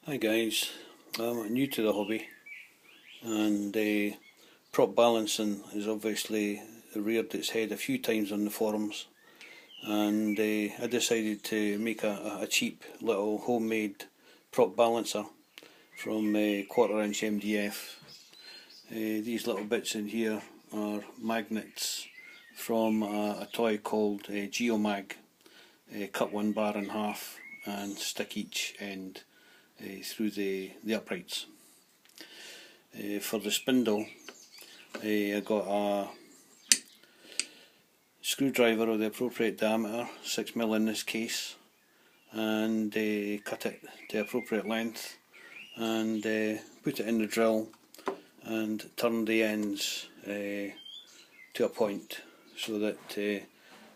Hi guys, I'm new to the hobby, and prop balancing is obviously reared its head a few times on the forums, and I decided to make a cheap little homemade prop balancer from 1/4 inch MDF. These little bits in here are magnets from a toy called Geomag. Cut one bar in half and stick each end through the uprights. For the spindle, I got a screwdriver of the appropriate diameter, 6mm in this case, and cut it to appropriate length, and put it in the drill and turn the ends to a point so that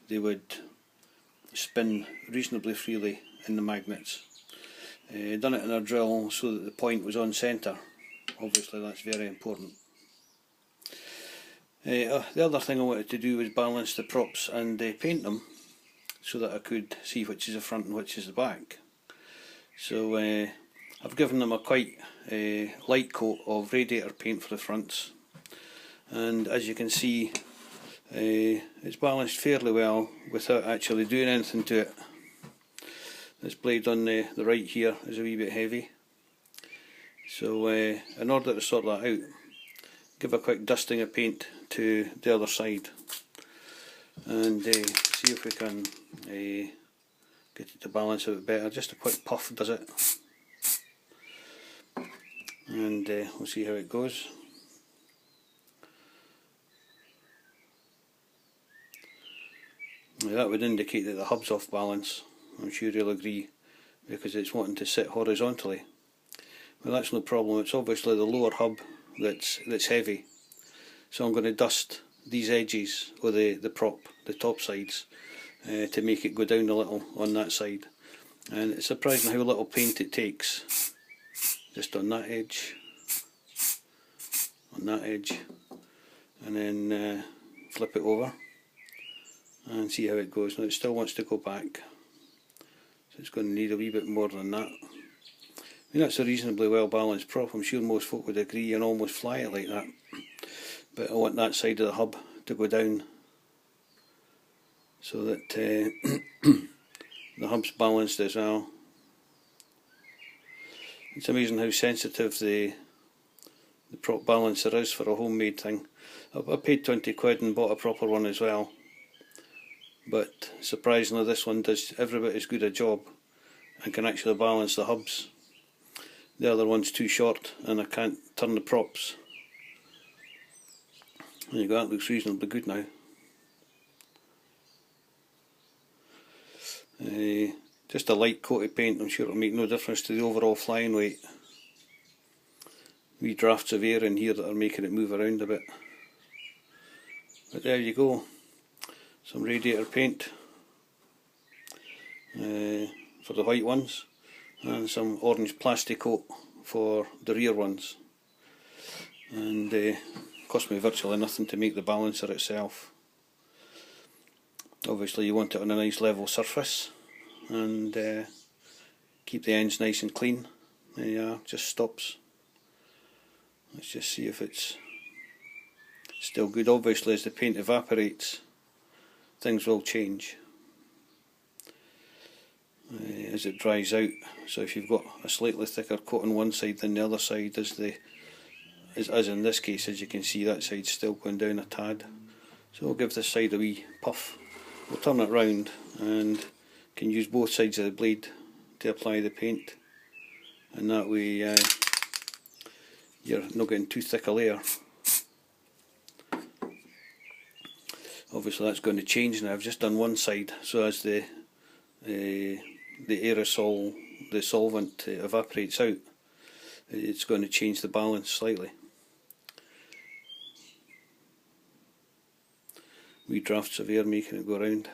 they would spin reasonably freely in the magnets. Done it in a drill so that the point was on centre. Obviously that's very important. The other thing I wanted to do was balance the props and paint them so that I could see which is the front and which is the back. So I've given them a quite light coat of radiator paint for the fronts, and as you can see it's balanced fairly well without actually doing anything to it. This blade on the right here is a wee bit heavy, so in order to sort that out, give a quick dusting of paint to the other side and see if we can get it to balance a bit better. Just a quick puff does it, and we'll see how it goes. Now, that would indicate that the hub's off balance. I'm sure you'll agree, because it's wanting to sit horizontally. Well, that's no problem. It's obviously the lower hub that's heavy. So I'm going to dust these edges, or the prop, the top sides, to make it go down a little on that side. And it's surprising how little paint it takes. Just on that edge, and then flip it over and see how it goes. Now it still wants to go back, so it's going to need a wee bit more than that. I mean, that's a reasonably well balanced prop. I'm sure most folk would agree and almost fly it like that. But I want that side of the hub to go down so that the hub's balanced as well. It's amazing how sensitive the prop balancer is for a homemade thing. I paid 20 quid and bought a proper one as well, but surprisingly this one does every bit as good a job and can actually balance the hubs. The other one's too short and I can't turn the props. There you go, that looks reasonably good now. Just a light coat of paint, I'm sure it'll make no difference to the overall flying weight. Wee drafts of air in here that are making it move around a bit. But there you go, some radiator paint for the white ones, and some orange plastic coat for the rear ones. And cost me virtually nothing to make the balancer itself. Obviously you want it on a nice level surface, and keep the ends nice and clean. There you are, just stops. Let's just see if it's still good. Obviously as the paint evaporates, things will change as it dries out. So if you've got a slightly thicker coat on one side than the other side, as in this case, as you can see, that side's still going down a tad. So we'll give this side a wee puff. We'll turn it round and can use both sides of the blade to apply the paint, and that way you're not getting too thick a layer. Obviously that's going to change now. I've just done one side, so as the aerosol, the solvent evaporates out, it's going to change the balance slightly. Wee drafts of air making it go round.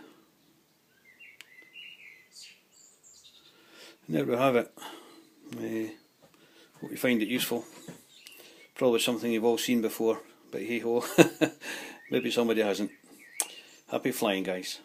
And there we have it. Hope you find it useful. Probably something you've all seen before, but hey ho, maybe somebody hasn't. Happy flying, guys.